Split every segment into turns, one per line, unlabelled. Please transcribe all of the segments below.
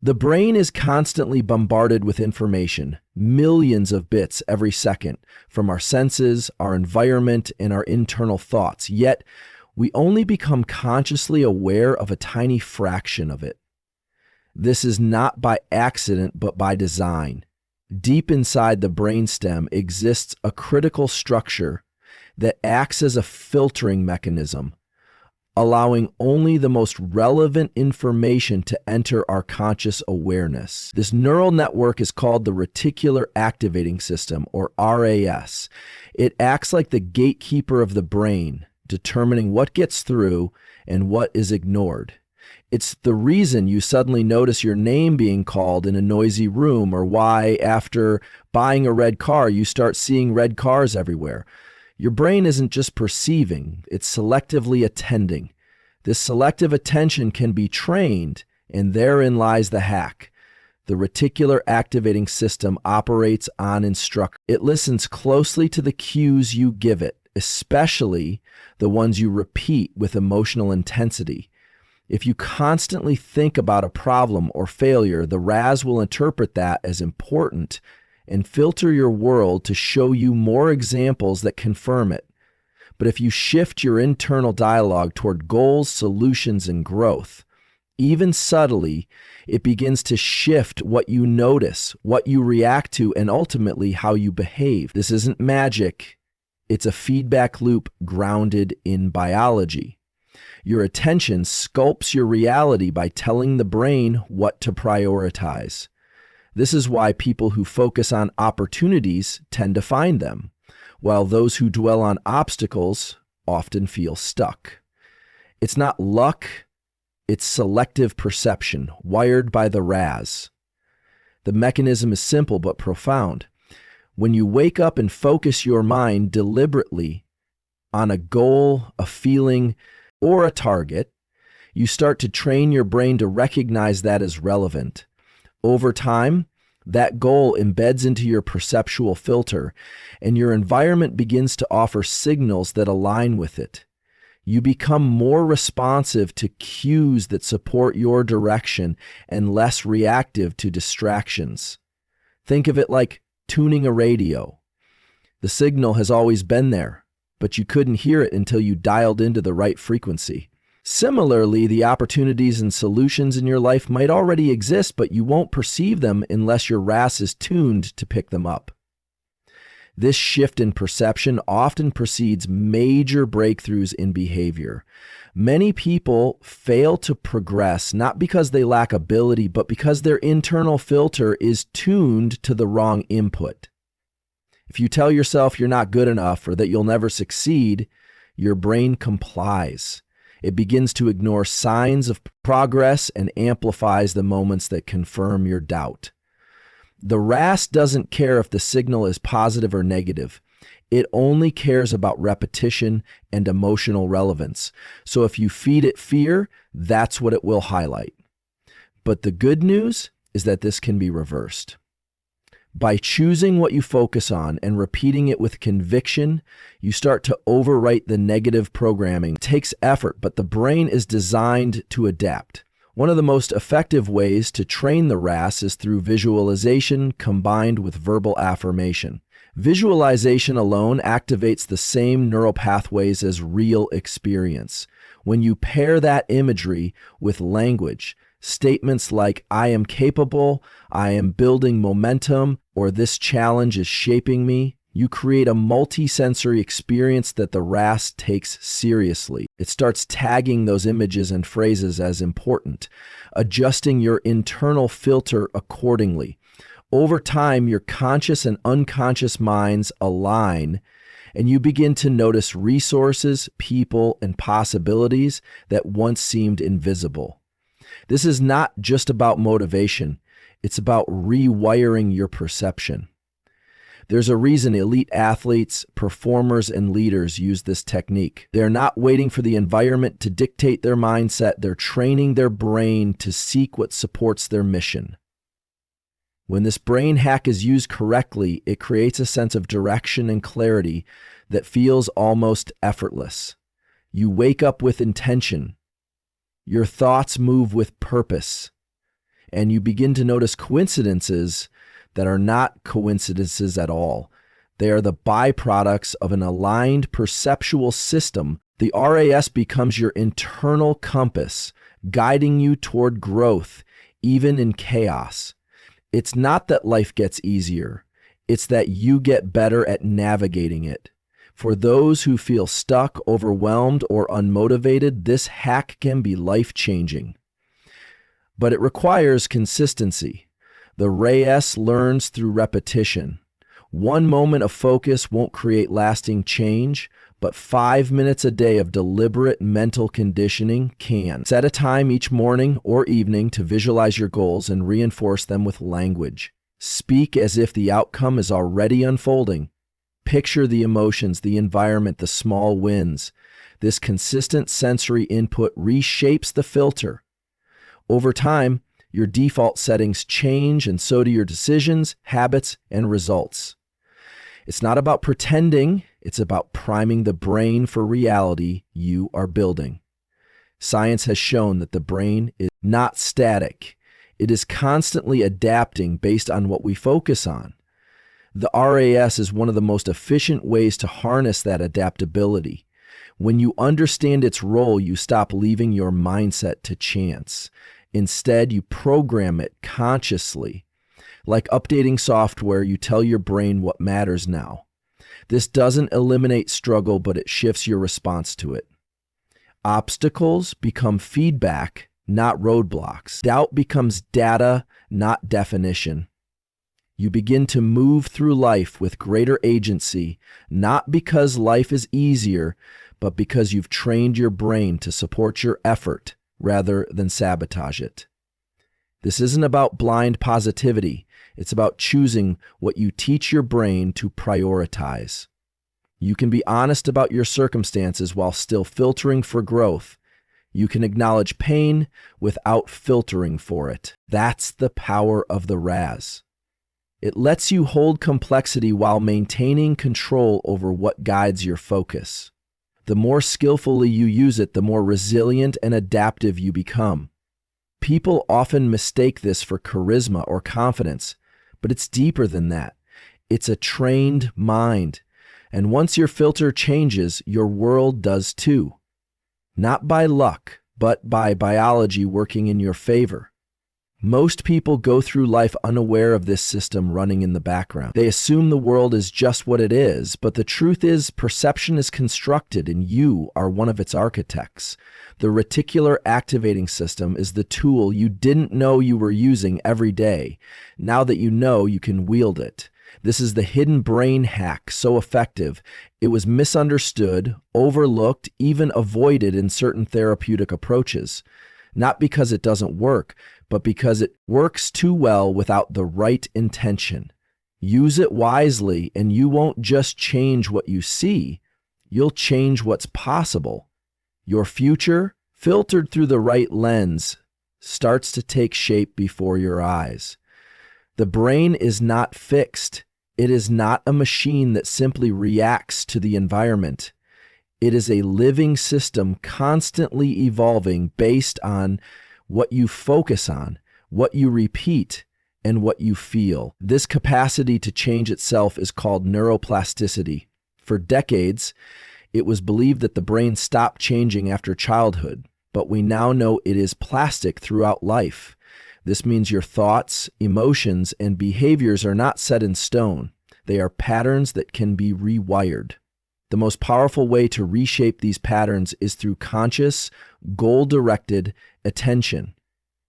The brain is constantly bombarded with information, millions of bits every second, from our senses, our environment, and our internal thoughts. Yet, we only become consciously aware of a tiny fraction of it. This is not by accident, but by design. Deep inside the brainstem exists a critical structure that acts as a filtering mechanism, allowing only the most relevant information to enter our conscious awareness. This neural network is called the reticular activating system, or RAS. It acts like the gatekeeper of the brain, determining what gets through and what is ignored. It's the reason you suddenly notice your name being called in a noisy room, or why, after buying a red car, you start seeing red cars everywhere. Your brain isn't just perceiving, it's selectively attending. This selective attention can be trained, and therein lies the hack. The reticular activating system operates on instruction. It listens closely to the cues you give it, especially the ones you repeat with emotional intensity. If you constantly think about a problem or failure, the RAS will interpret that as important and filter your world to show you more examples that confirm it. But if you shift your internal dialogue toward goals, solutions, and growth, even subtly, it begins to shift what you notice, what you react to, and ultimately how you behave. This isn't magic. It's a feedback loop grounded in biology. Your attention sculpts your reality by telling the brain what to prioritize. This is why people who focus on opportunities tend to find them, while those who dwell on obstacles often feel stuck. It's not luck, it's selective perception, wired by the RAS. The mechanism is simple but profound. When you wake up and focus your mind deliberately on a goal, a feeling, or a target, you start to train your brain to recognize that as relevant. Over time, that goal embeds into your perceptual filter, and your environment begins to offer signals that align with it. You become more responsive to cues that support your direction and less reactive to distractions. Think of it like tuning a radio. The signal has always been there, but you couldn't hear it until you dialed into the right frequency. Similarly, the opportunities and solutions in your life might already exist, but you won't perceive them unless your RAS is tuned to pick them up. This shift in perception often precedes major breakthroughs in behavior. Many people fail to progress not because they lack ability, but because their internal filter is tuned to the wrong input. If you tell yourself you're not good enough or that you'll never succeed, your brain complies. It begins to ignore signs of progress and amplifies the moments that confirm your doubt. The RAS doesn't care if the signal is positive or negative. It only cares about repetition and emotional relevance. So if you feed it fear, that's what it will highlight. But the good news is that this can be reversed. By choosing what you focus on and repeating it with conviction, you start to overwrite the negative programming. It takes effort, but the brain is designed to adapt. One of the most effective ways to train the RAS is through visualization combined with verbal affirmation. Visualization alone activates the same neural pathways as real experience. When you pair that imagery with language, statements like, "I am capable," "I am building momentum," or "this challenge is shaping me," you create a multi-sensory experience that the RAS takes seriously. It starts tagging those images and phrases as important, adjusting your internal filter accordingly. Over time, your conscious and unconscious minds align, and you begin to notice resources, people, and possibilities that once seemed invisible. This is not just about motivation. It's about rewiring your perception. There's a reason elite athletes, performers, and leaders use this technique. They're not waiting for the environment to dictate their mindset. They're training their brain to seek what supports their mission. When this brain hack is used correctly, it creates a sense of direction and clarity that feels almost effortless. You wake up with intention. Your thoughts move with purpose, and you begin to notice coincidences that are not coincidences at all. They are the byproducts of an aligned perceptual system. The RAS becomes your internal compass, guiding you toward growth, even in chaos. It's not that life gets easier. It's that you get better at navigating it. For those who feel stuck, overwhelmed, or unmotivated, this hack can be life-changing. But it requires consistency. The RAS learns through repetition. One moment of focus won't create lasting change, but 5 minutes a day of deliberate mental conditioning can. Set a time each morning or evening to visualize your goals and reinforce them with language. Speak as if the outcome is already unfolding. Picture the emotions, the environment, the small wins. This consistent sensory input reshapes the filter. Over time, your default settings change, and so do your decisions, habits, and results. It's not about pretending, it's about priming the brain for reality you are building. Science has shown that the brain is not static. It is constantly adapting based on what we focus on. The RAS is one of the most efficient ways to harness that adaptability. When you understand its role, you stop leaving your mindset to chance. Instead, you program it consciously. Like updating software, you tell your brain what matters now. This doesn't eliminate struggle, but it shifts your response to it. Obstacles become feedback, not roadblocks. Doubt becomes data, not definition. You begin to move through life with greater agency, not because life is easier, but because you've trained your brain to support your effort rather than sabotage it. This isn't about blind positivity. It's about choosing what you teach your brain to prioritize. You can be honest about your circumstances while still filtering for growth. You can acknowledge pain without filtering for it. That's the power of the RAS. It lets you hold complexity while maintaining control over what guides your focus. The more skillfully you use it, the more resilient and adaptive you become. People often mistake this for charisma or confidence, but it's deeper than that. It's a trained mind. And once your filter changes, your world does too. Not by luck, but by biology working in your favor. Most people go through life unaware of this system running in the background. They assume the world is just what it is, but the truth is perception is constructed and you are one of its architects. The reticular activating system is the tool you didn't know you were using every day. Now that you know, you can wield it. This is the hidden brain hack, so effective. It was misunderstood, overlooked, even avoided in certain therapeutic approaches. Not because it doesn't work, but because it works too well without the right intention. Use it wisely, and you won't just change what you see, you'll change what's possible. Your future, filtered through the right lens, starts to take shape before your eyes. The brain is not fixed. It is not a machine that simply reacts to the environment. It is a living system constantly evolving based on what you focus on, what you repeat, and what you feel. This capacity to change itself is called neuroplasticity. For decades, it was believed that the brain stopped changing after childhood, but we now know it is plastic throughout life. This means your thoughts, emotions, and behaviors are not set in stone. They are patterns that can be rewired. The most powerful way to reshape these patterns is through conscious, goal-directed attention.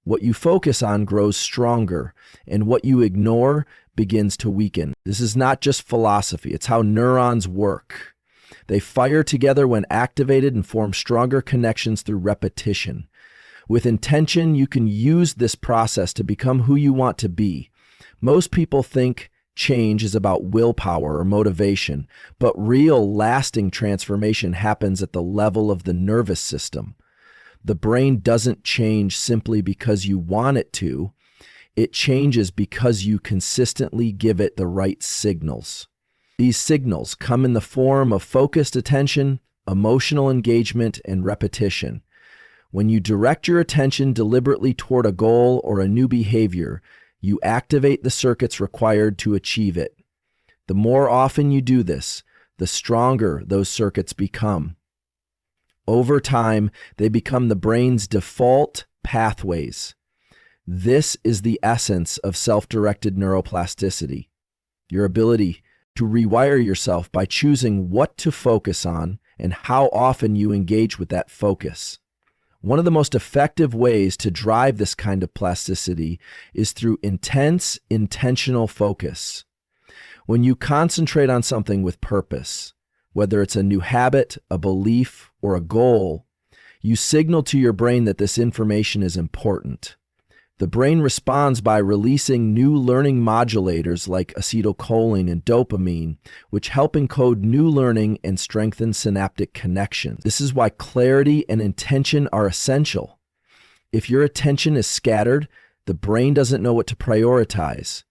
What you focus on grows stronger, and what you ignore begins to weaken. This is not just philosophy, it's how neurons work. They fire together when activated and form stronger connections through repetition. With intention, you can use this process to become who you want to be. Most people think change is about willpower or motivation, but real, lasting transformation happens at the level of the nervous system. The brain doesn't change simply because you want it to. It changes because you consistently give it the right signals. These signals come in the form of focused attention, emotional engagement, and repetition. When you direct your attention deliberately toward a goal or a new behavior, you activate the circuits required to achieve it. The more often you do this, the stronger those circuits become. Over time, they become the brain's default pathways. This is the essence of self-directed neuroplasticity, your ability to rewire yourself by choosing what to focus on and how often you engage with that focus. One of the most effective ways to drive this kind of plasticity is through intense, intentional focus. When you concentrate on something with purpose, whether it's a new habit, a belief, or a goal, you signal to your brain that this information is important. The brain responds by releasing new learning modulators like acetylcholine and dopamine, which help encode new learning and strengthen synaptic connections. This is why clarity and intention are essential. If your attention is scattered, the brain doesn't know what to prioritize.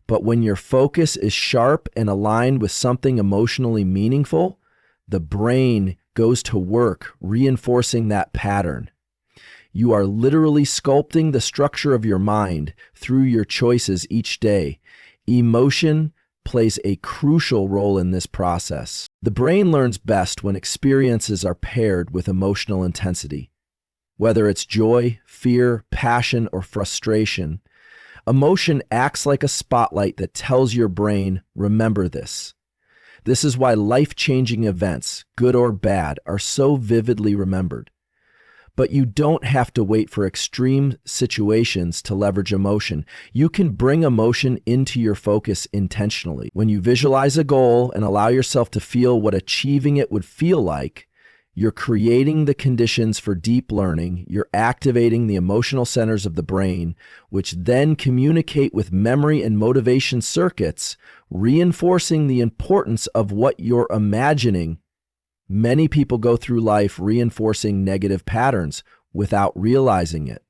But when your focus is sharp and aligned with something emotionally meaningful, the brain goes to work reinforcing that pattern. You are literally sculpting the structure of your mind through your choices each day. Emotion plays a crucial role in this process. The brain learns best when experiences are paired with emotional intensity. Whether it's joy, fear, passion, or frustration, emotion acts like a spotlight that tells your brain, remember this. This is why life-changing events, good or bad, are so vividly remembered. But you don't have to wait for extreme situations to leverage emotion. You can bring emotion into your focus intentionally. When you visualize a goal and allow yourself to feel what achieving it would feel like, you're creating the conditions for deep learning. You're activating the emotional centers of the brain, which then communicate with memory and motivation circuits, reinforcing the importance of what you're imagining. Many people go through life reinforcing negative patterns without realizing it.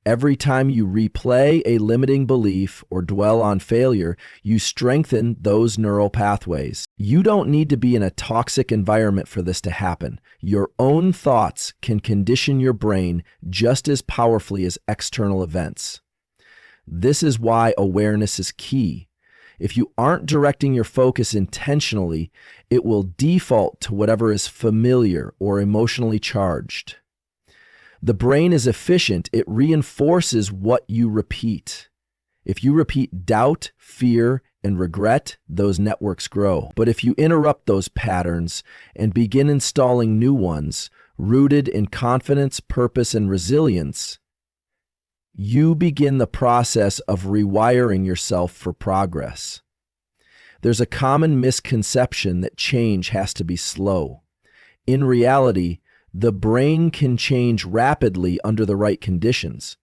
Every time you replay a limiting belief or dwell on failure, you strengthen those neural pathways. You don't need to be in a toxic environment for this to happen. Your own thoughts can condition your brain just as powerfully as external events. This is why awareness is key. If you aren't directing your focus intentionally, it will default to whatever is familiar or emotionally charged. The brain is efficient. It reinforces what you repeat. If you repeat doubt, fear, and regret, those networks grow. But if you interrupt those patterns and begin installing new ones, rooted in confidence, purpose, and resilience, you begin the process of rewiring yourself for progress. There's a common misconception that change has to be slow. In reality, the brain can change rapidly under the right conditions.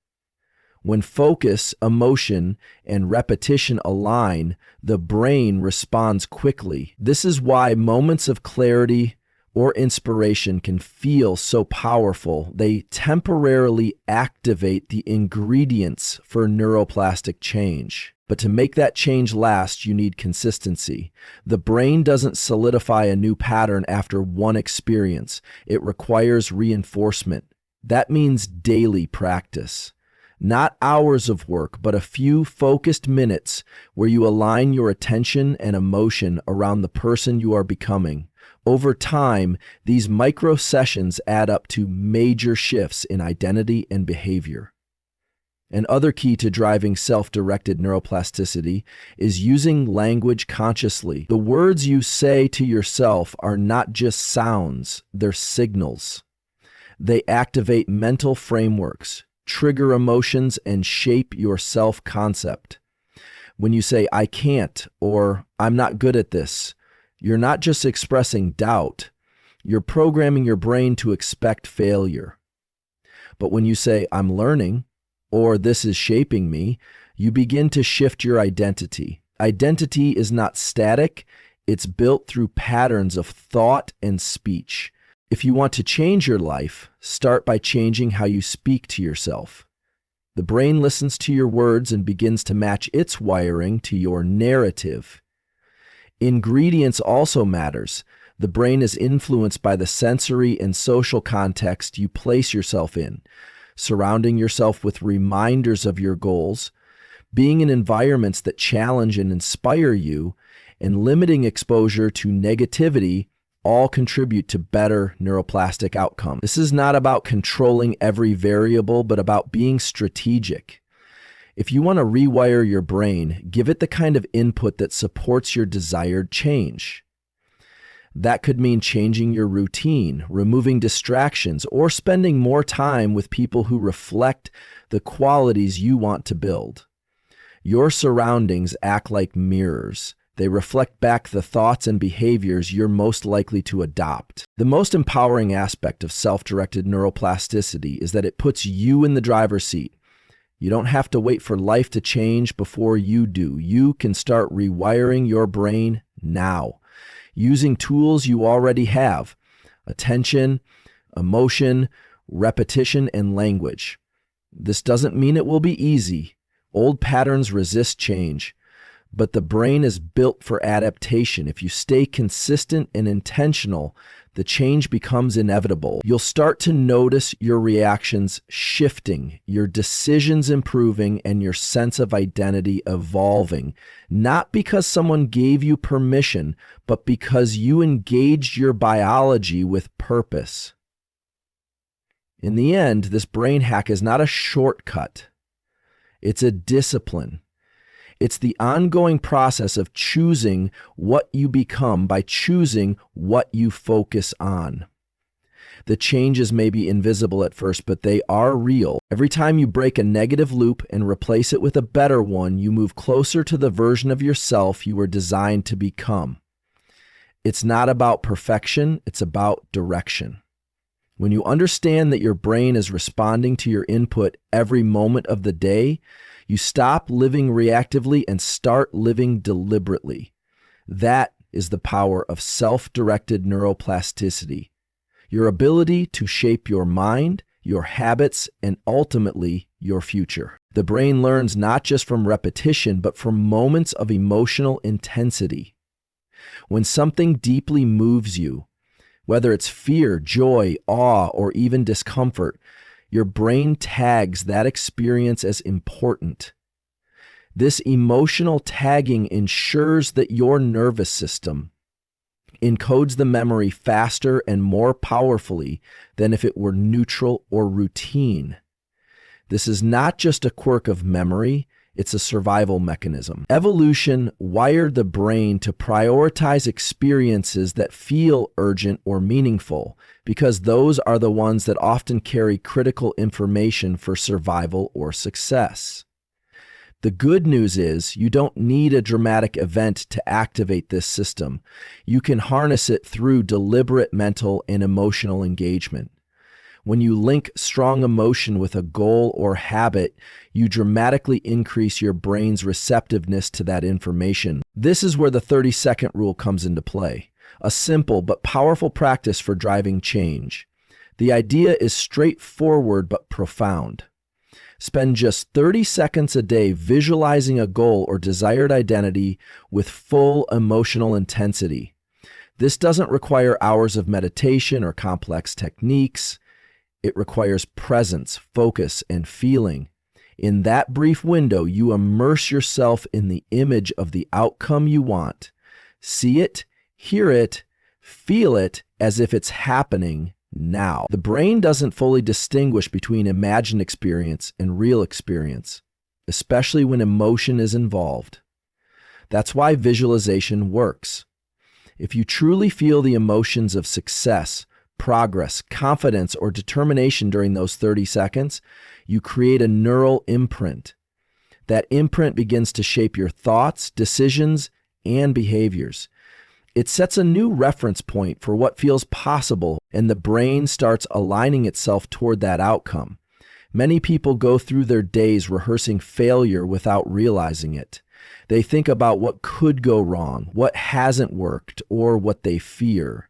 When focus, emotion, and repetition align, the brain responds quickly. This is why moments of clarity or inspiration can feel so powerful. They temporarily activate the ingredients for neuroplastic change. But to make that change last, you need consistency. The brain doesn't solidify a new pattern after one experience. It requires reinforcement. That means daily practice. Not hours of work, but a few focused minutes where you align your attention and emotion around the person you are becoming. Over time, these micro sessions add up to major shifts in identity and behavior. Another key to driving self-directed neuroplasticity is using language consciously. The words you say to yourself are not just sounds, they're signals. They activate mental frameworks, trigger emotions, and shape your self-concept. When you say, I can't, or I'm not good at this, you're not just expressing doubt, you're programming your brain to expect failure. But when you say, I'm learning, or this is shaping me, you begin to shift your identity. Identity is not static, it's built through patterns of thought and speech. If you want to change your life, start by changing how you speak to yourself. The brain listens to your words and begins to match its wiring to your narrative. Ingredients also matters. The brain is influenced by the sensory and social context you place yourself in, surrounding yourself with reminders of your goals, being in environments that challenge and inspire you, and limiting exposure to negativity all contribute to better neuroplastic outcomes. This is not about controlling every variable, but about being strategic. If you want to rewire your brain, give it the kind of input that supports your desired change. That could mean changing your routine, removing distractions, or spending more time with people who reflect the qualities you want to build. Your surroundings act like mirrors. They reflect back the thoughts and behaviors you're most likely to adopt. The most empowering aspect of self-directed neuroplasticity is that it puts you in the driver's seat. You don't have to wait for life to change before you do. You can start rewiring your brain now, using tools you already have: attention, emotion, repetition, and language. This doesn't mean it will be easy. Old patterns resist change. But the brain is built for adaptation. If you stay consistent and intentional, the change becomes inevitable. You'll start to notice your reactions shifting, your decisions improving, and your sense of identity evolving. Not because someone gave you permission, but because you engaged your biology with purpose. In the end, this brain hack is not a shortcut. It's a discipline. It's the ongoing process of choosing what you become by choosing what you focus on. The changes may be invisible at first, but they are real. Every time you break a negative loop and replace it with a better one, you move closer to the version of yourself you were designed to become. It's not about perfection, it's about direction. When you understand that your brain is responding to your input every moment of the day, you stop living reactively and start living deliberately. That is the power of self-directed neuroplasticity, your ability to shape your mind, your habits, and ultimately your future. The brain learns not just from repetition, but from moments of emotional intensity. When something deeply moves you, whether it's fear, joy, awe, or even discomfort, your brain tags that experience as important. This emotional tagging ensures that your nervous system encodes the memory faster and more powerfully than if it were neutral or routine. This is not just a quirk of memory, it's a survival mechanism. Evolution wired the brain to prioritize experiences that feel urgent or meaningful, because those are the ones that often carry critical information for survival or success. The good news is you don't need a dramatic event to activate this system. You can harness it through deliberate mental and emotional engagement. When you link strong emotion with a goal or habit, you dramatically increase your brain's receptiveness to that information. This is where the 30-second rule comes into play, a simple but powerful practice for driving change. The idea is straightforward but profound. Spend just 30 seconds a day visualizing a goal or desired identity with full emotional intensity. This doesn't require hours of meditation or complex techniques. It requires presence, focus, and feeling. In that brief window, you immerse yourself in the image of the outcome you want. See it, hear it, feel it as if it's happening now. The brain doesn't fully distinguish between imagined experience and real experience, especially when emotion is involved. That's why visualization works. If you truly feel the emotions of success, progress, confidence, or determination during those 30 seconds, you create a neural imprint. That imprint begins to shape your thoughts, decisions, and behaviors. It sets a new reference point for what feels possible, and the brain starts aligning itself toward that outcome. Many people go through their days rehearsing failure without realizing it. They think about what could go wrong, what hasn't worked, or what they fear.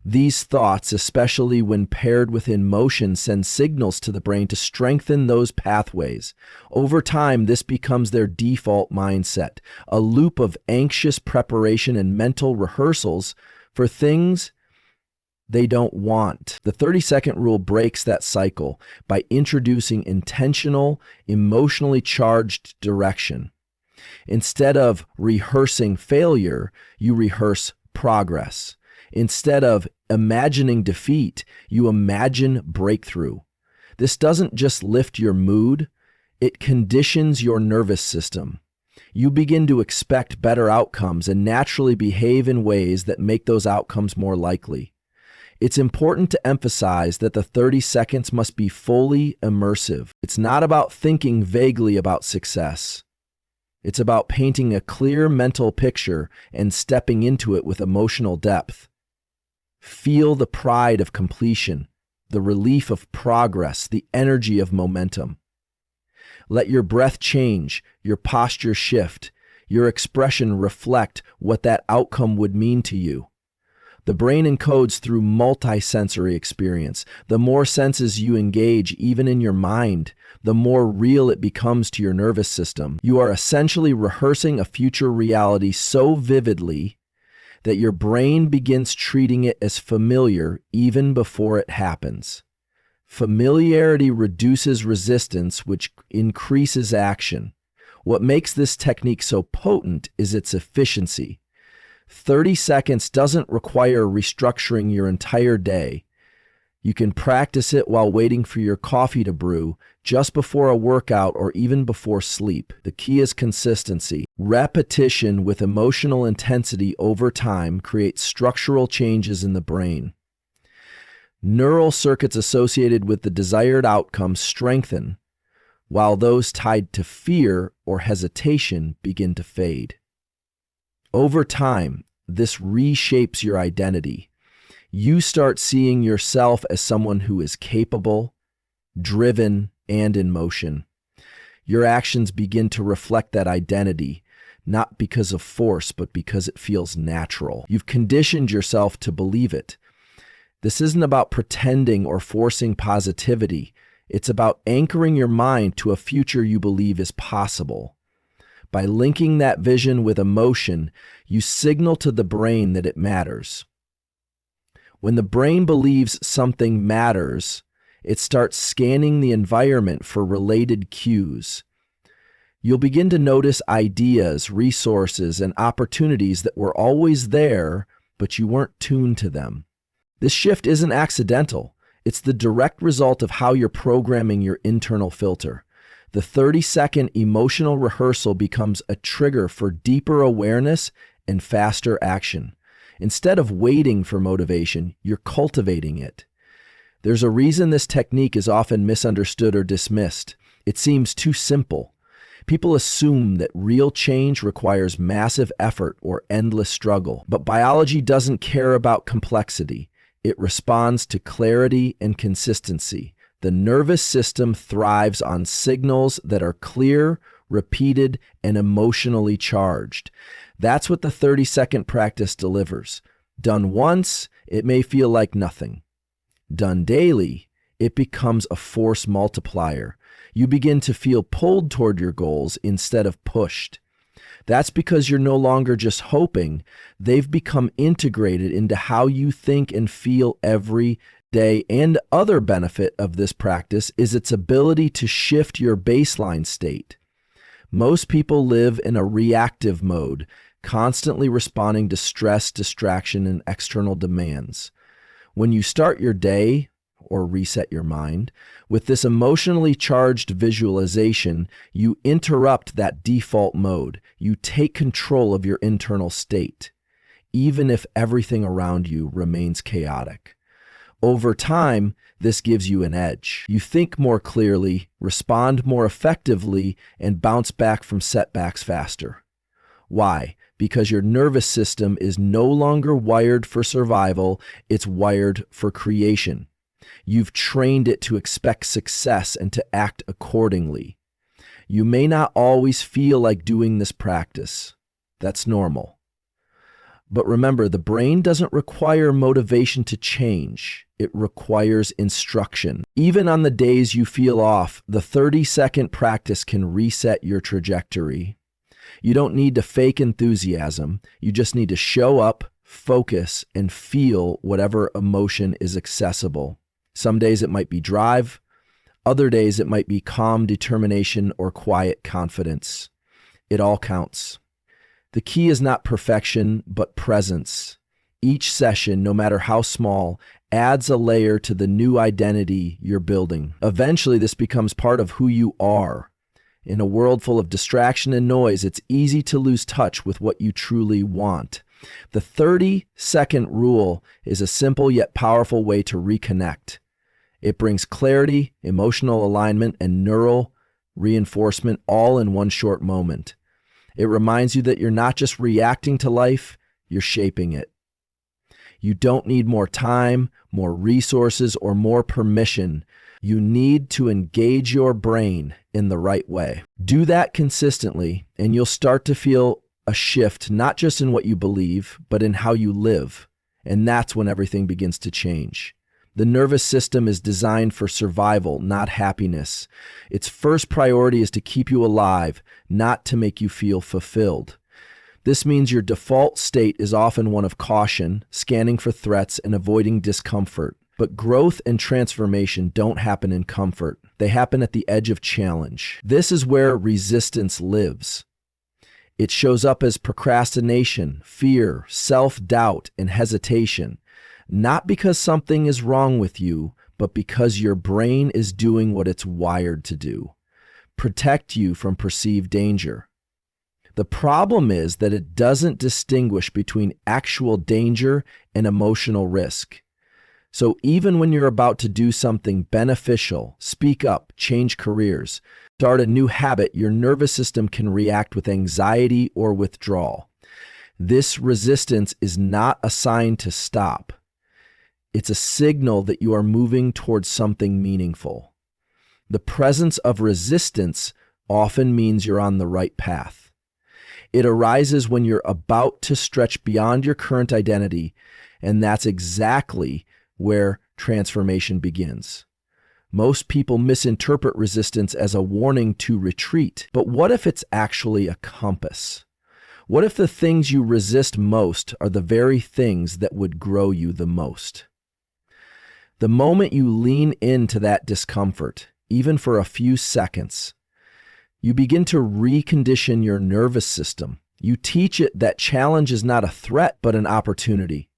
These thoughts, especially when paired with emotion, send signals to the brain to strengthen those pathways. Over time, this becomes their default mindset, a loop of anxious preparation and mental rehearsals for things they don't want. The 30-second rule breaks that cycle by introducing intentional, emotionally charged direction. Instead of rehearsing failure, you rehearse progress. Instead of imagining defeat, you imagine breakthrough. This doesn't just lift your mood, it conditions your nervous system. You begin to expect better outcomes and naturally behave in ways that make those outcomes more likely. It's important to emphasize that the 30 seconds must be fully immersive. It's not about thinking vaguely about success. It's about painting a clear mental picture and stepping into it with emotional depth. Feel the pride of completion, the relief of progress, the energy of momentum. Let your breath change, your posture shift, your expression reflect what that outcome would mean to you. The brain encodes through multisensory experience. The more senses you engage, even in your mind, the more real it becomes to your nervous system. You are essentially rehearsing a future reality so vividly that your brain begins treating it as familiar even before it happens. Familiarity reduces resistance, which increases action. What makes this technique so potent is its efficiency. 30 seconds doesn't require restructuring your entire day. You can practice it while waiting for your coffee to brew, just before a workout, or even before sleep. The key is consistency. Repetition with emotional intensity over time creates structural changes in the brain. Neural circuits associated with the desired outcome strengthen, while those tied to fear or hesitation begin to fade. Over time, this reshapes your identity. You start seeing yourself as someone who is capable, driven, and in motion. Your actions begin to reflect that identity, not because of force, but because it feels natural. You've conditioned yourself to believe it. This isn't about pretending or forcing positivity. It's about anchoring your mind to a future you believe is possible. By linking that vision with emotion, you signal to the brain that it matters. When the brain believes something matters, it starts scanning the environment for related cues. You'll begin to notice ideas, resources, and opportunities that were always there, but you weren't tuned to them. This shift isn't accidental. It's the direct result of how you're programming your internal filter. The 30-second emotional rehearsal becomes a trigger for deeper awareness and faster action. Instead of waiting for motivation, you're cultivating it. There's a reason this technique is often misunderstood or dismissed. It seems too simple. People assume that real change requires massive effort or endless struggle. But biology doesn't care about complexity. It responds to clarity and consistency. The nervous system thrives on signals that are clear, repeated, and emotionally charged. That's what the 30-second practice delivers. Done once, it may feel like nothing. Done daily, it becomes a force multiplier. You begin to feel pulled toward your goals instead of pushed. That's because you're no longer just hoping. They've become integrated into how you think and feel every day. And other benefit of this practice is its ability to shift your baseline state. Most people live in a reactive mode, constantly responding to stress, distraction, and external demands. When you start your day, or reset your mind, with this emotionally charged visualization, you interrupt that default mode. You take control of your internal state, even if everything around you remains chaotic. Over time, this gives you an edge. You think more clearly, respond more effectively, and bounce back from setbacks faster. Why? Because your nervous system is no longer wired for survival, it's wired for creation. You've trained it to expect success and to act accordingly. You may not always feel like doing this practice. That's normal. But remember, the brain doesn't require motivation to change. It requires instruction. Even on the days you feel off, the 30-second practice can reset your trajectory. You don't need to fake enthusiasm. You just need to show up, focus, and feel whatever emotion is accessible. Some days it might be drive, other days it might be calm determination or quiet confidence. It all counts. The key is not perfection, but presence. Each session, no matter how small, adds a layer to the new identity you're building. Eventually, this becomes part of who you are. In a world full of distraction and noise, it's easy to lose touch with what you truly want. The 30-second rule is a simple yet powerful way to reconnect. It brings clarity, emotional alignment, and neural reinforcement all in one short moment. It reminds you that you're not just reacting to life, you're shaping it. You don't need more time, more resources, or more permission. You need to engage your brain in the right way. Do that consistently, and you'll start to feel a shift, not just in what you believe, but in how you live. And that's when everything begins to change. The nervous system is designed for survival, not happiness. Its first priority is to keep you alive, not to make you feel fulfilled. This means your default state is often one of caution, scanning for threats, and avoiding discomfort. But growth and transformation don't happen in comfort. They happen at the edge of challenge. This is where resistance lives. It shows up as procrastination, fear, self-doubt, and hesitation. Not because something is wrong with you, but because your brain is doing what it's wired to do. Protect you from perceived danger. The problem is that it doesn't distinguish between actual danger and emotional risk. So even when you're about to do something beneficial, speak up, change careers, start a new habit, your nervous system can react with anxiety or withdrawal. This resistance is not a sign to stop. It's a signal that you are moving towards something meaningful. The presence of resistance often means you're on the right path. It arises when you're about to stretch beyond your current identity, and that's exactly where transformation begins. Most people misinterpret resistance as a warning to retreat, but what if it's actually a compass? What if the things you resist most are the very things that would grow you the most? The moment you lean into that discomfort, even for a few seconds, you begin to recondition your nervous system. You teach it that challenge is not a threat, but an opportunity.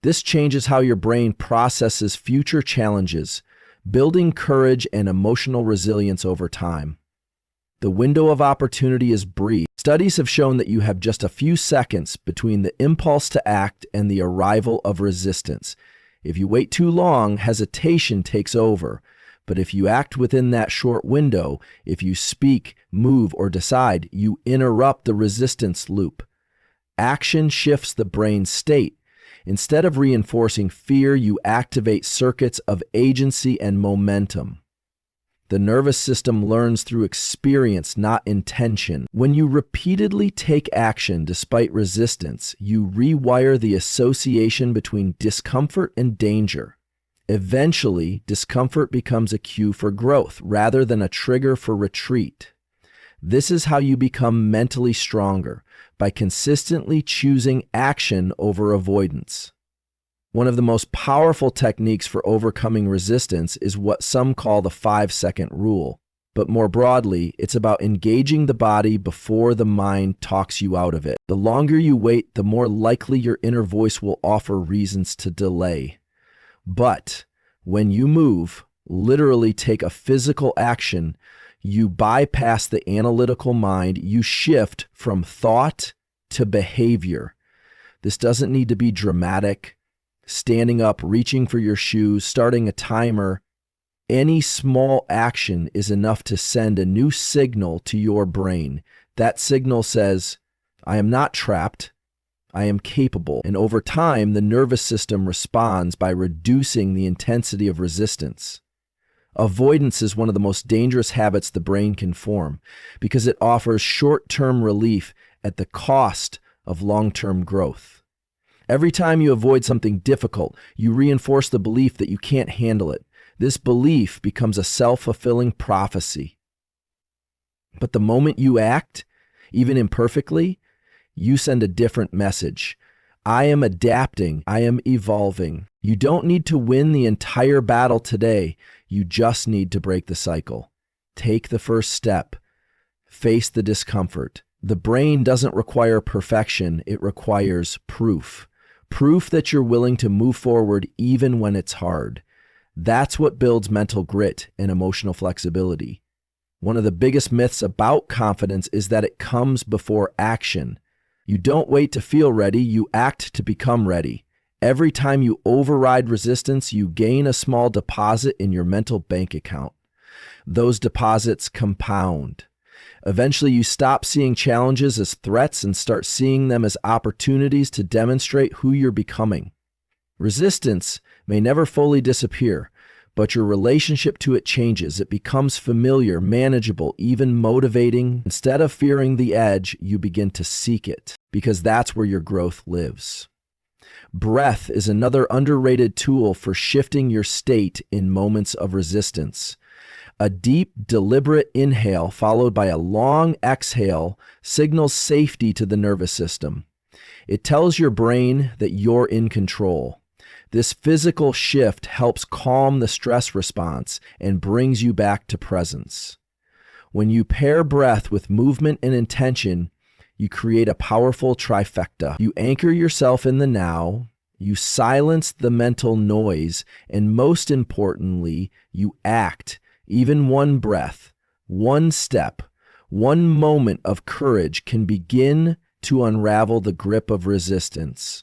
This changes how your brain processes future challenges, building courage and emotional resilience over time. The window of opportunity is brief. Studies have shown that you have just a few seconds between the impulse to act and the arrival of resistance. If you wait too long, hesitation takes over. But if you act within that short window, if you speak, move, or decide, you interrupt the resistance loop. Action shifts the brain's state. Instead of reinforcing fear, you activate circuits of agency and momentum. The nervous system learns through experience, not intention. When you repeatedly take action despite resistance, you rewire the association between discomfort and danger. Eventually, discomfort becomes a cue for growth rather than a trigger for retreat. This is how you become mentally stronger, by consistently choosing action over avoidance. One of the most powerful techniques for overcoming resistance is what some call the 5-second rule. But more broadly, it's about engaging the body before the mind talks you out of it. The longer you wait, the more likely your inner voice will offer reasons to delay. But when you move, literally take a physical action, you bypass the analytical mind, you shift from thought to behavior. This doesn't need to be dramatic. Standing up, reaching for your shoes, starting a timer. Any small action is enough to send a new signal to your brain. That signal says, I am not trapped. I am capable. And over time, the nervous system responds by reducing the intensity of resistance. Avoidance is one of the most dangerous habits the brain can form because it offers short-term relief at the cost of long-term growth. Every time you avoid something difficult, you reinforce the belief that you can't handle it. This belief becomes a self-fulfilling prophecy. But the moment you act, even imperfectly, you send a different message. I am adapting. I am evolving. You don't need to win the entire battle today. You just need to break the cycle. Take the first step. Face the discomfort. The brain doesn't require perfection. It requires proof. Proof that you're willing to move forward even when it's hard. That's what builds mental grit and emotional flexibility. One of the biggest myths about confidence is that it comes before action. You don't wait to feel ready, you act to become ready. Every time you override resistance, you gain a small deposit in your mental bank account. Those deposits compound. Eventually, you stop seeing challenges as threats and start seeing them as opportunities to demonstrate who you're becoming. Resistance may never fully disappear, but your relationship to it changes. It becomes familiar, manageable, even motivating. Instead of fearing the edge, you begin to seek it, because that's where your growth lives. Breath is another underrated tool for shifting your state in moments of resistance. A deep, deliberate inhale followed by a long exhale signals safety to the nervous system. It tells your brain that you're in control. This physical shift helps calm the stress response and brings you back to presence. When you pair breath with movement and intention, you create a powerful trifecta. You anchor yourself in the now, you silence the mental noise, and most importantly, you act. Even one breath, one step, one moment of courage can begin to unravel the grip of resistance.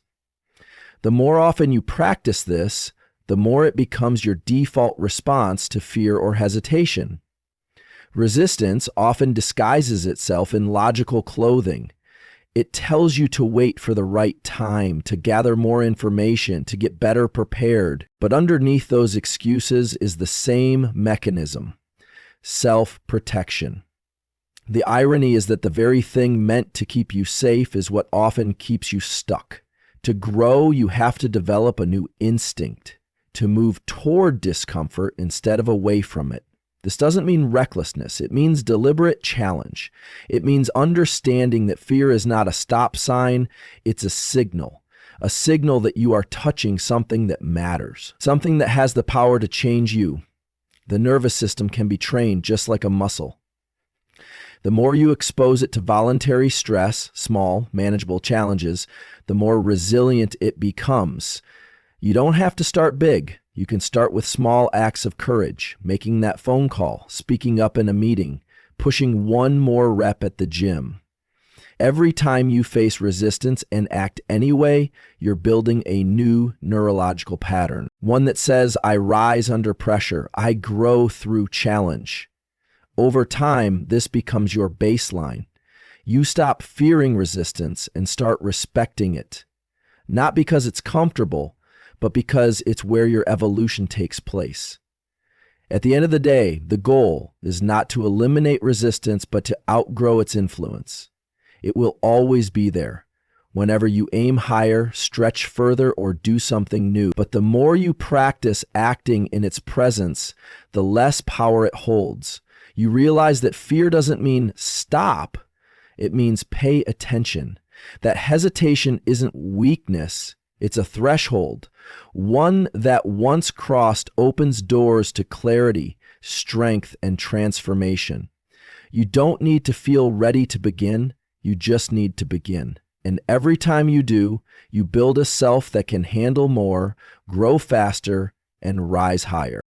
The more often you practice this, the more it becomes your default response to fear or hesitation. Resistance often disguises itself in logical clothing. It tells you to wait for the right time, to gather more information, to get better prepared. But underneath those excuses is the same mechanism: self-protection. The irony is that the very thing meant to keep you safe is what often keeps you stuck. To grow, you have to develop a new instinct, to move toward discomfort instead of away from it. This doesn't mean recklessness. It means deliberate challenge. It means understanding that fear is not a stop sign, it's a signal that you are touching something that matters, something that has the power to change you. The nervous system can be trained just like a muscle. The more you expose it to voluntary stress, small, manageable challenges, the more resilient it becomes. You don't have to start big. You can start with small acts of courage, making that phone call, speaking up in a meeting, pushing one more rep at the gym. Every time you face resistance and act anyway, you're building a new neurological pattern, one that says, I rise under pressure, I grow through challenge. Over time, this becomes your baseline. You stop fearing resistance and start respecting it, not because it's comfortable, but because it's where your evolution takes place. At the end of the day, the goal is not to eliminate resistance, but to outgrow its influence. It will always be there, whenever you aim higher, stretch further, or do something new. But the more you practice acting in its presence, the less power it holds. You realize that fear doesn't mean stop, it means pay attention. That hesitation isn't weakness, it's a threshold. One that once crossed opens doors to clarity, strength, and transformation. You don't need to feel ready to begin, you just need to begin. And every time you do, you build a self that can handle more, grow faster, and rise higher.